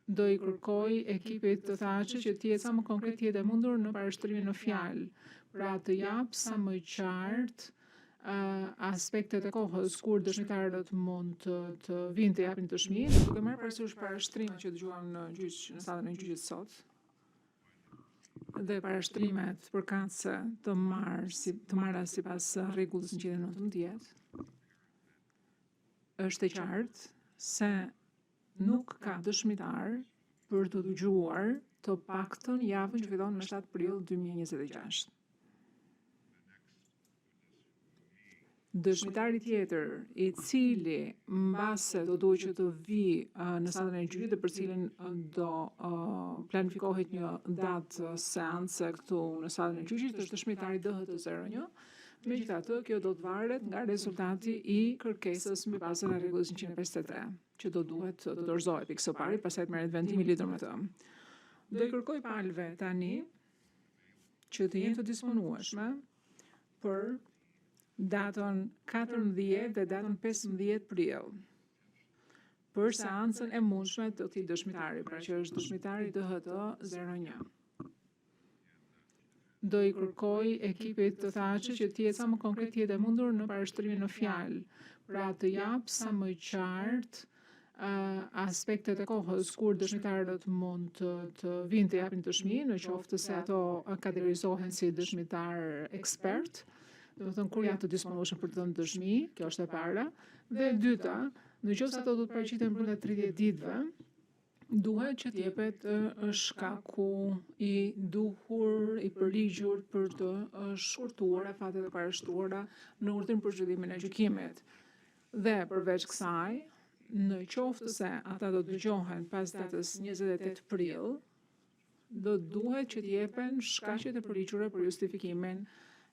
Do I kërkoj ekipit të thashë që t'jetë sa më konkret jetë e mundur në parashtrimin në fjalë, pra të jap sa më qartë aspektet e kohës kur dëshmitarët mund të vinë të japin dëshminë, duke marrë parasysh parashtrimet që dëgjuam në gjyq, në sallën e gjyqit sot, dhe parashtrimet përkatëse të marra sipas rregullës 119, është e qartë se nuk ka dëshmitar për të dëgjuar të paktën javën që fillon me 7 prill 2026. Dëshmitari tjetër I cili mbase do duhet që të vi në sallën e gjyqit dhe për cilin do planifikohet një datë seance këtu në sallën e gjyqit është dëshmitari DHT01. Megjithatë, kjo do të varet nga rezultati I kërkesës mbi bazën e rregullës 153, që do duhet të dorëzohet pikë së pari, pastaj merret vendimi lidhur me të. Do I kërkoj palëve tani që të jenë të disponueshme për datën 14 dhe datën 15 prill për seancën e mundshme të këtij dëshmitari, pra që është dëshmitari DHT01. Do I kërkoj ekipit të thashë që t'jetë sa më konkret jetë e mundur në parashtrimin në fjalë, pra të jap sa më qartë aspektet e kohës kur dëshmitarët mund të vinë të japin dëshminë, në qoftë se ato kategorizohen si dëshmitar ekspert, do të thënë kur janë të disponueshëm për të dhënë dëshmi, kjo është e para, dhe e dyta, në qoftë se ato do të paraqiten brenda 30 ditëve, duhet që t'jepet shkaku I duhur, I përligjur për të shkurtuar afatet e parashtuara në urdhrin për zhvillimin e gjykimit. Dhe përveç kësaj, në qoftë se ata do dëgjohen pas datës 28 prill, do duhet që t'jepen shkaqet e përligjura për justifikimin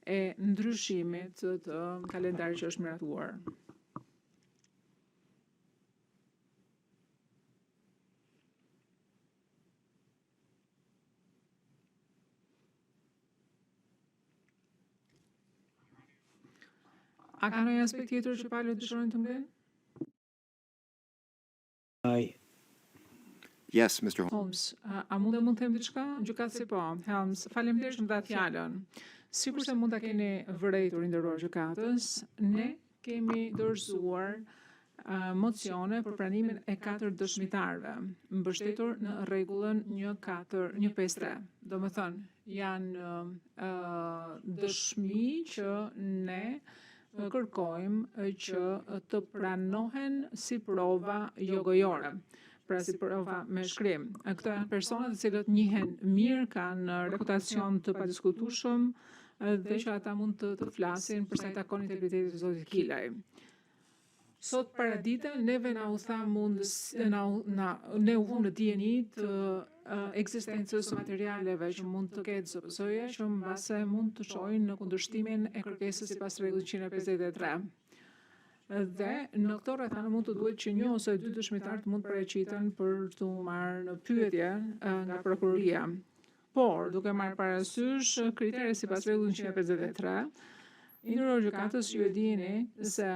e ndryshimit të kalendarit që është miratuar. A ka ndonjë aspekt tjetër që palët dëshirojnë të mbledhin? Yes, Mr. Holmes, a mund të them diçka? Gjykatësi po. Helms, faleminderit që më dha fjalën. Sikur se mund ta keni vërejtur nderuar gjykatës, ne kemi dorëzuar mocione për pranimin e 4 dëshmitarëve, mbështetur në rregullën 153. Domethënë, janë dëshmi që ne kërkojmë që të pranohen si prova jogojore, pra si prova me shkrim. Këto janë persona të cilët njihen mirë, kanë reputacion të padiskutueshëm dhe që ata mund të flasin për sa I takon integritetit të zotit Kilaj. Sot paradite neve na u tha ne u vëmë në dieni të ekzistencës së materialeve që mund të ketë ZPS-ja që mbase mund të çojnë në kundërshtimin e kërkesës sipas rregullit 153. Dhe në këto rrethana mund të duhet që 1 ose 2 dëshmitar të mund paraqiten për të marrë në pyetje nga prokuroria. Por, duke marrë parasysh kriteret sipas rregullit 153, nderuar gjykatës, ju e dini se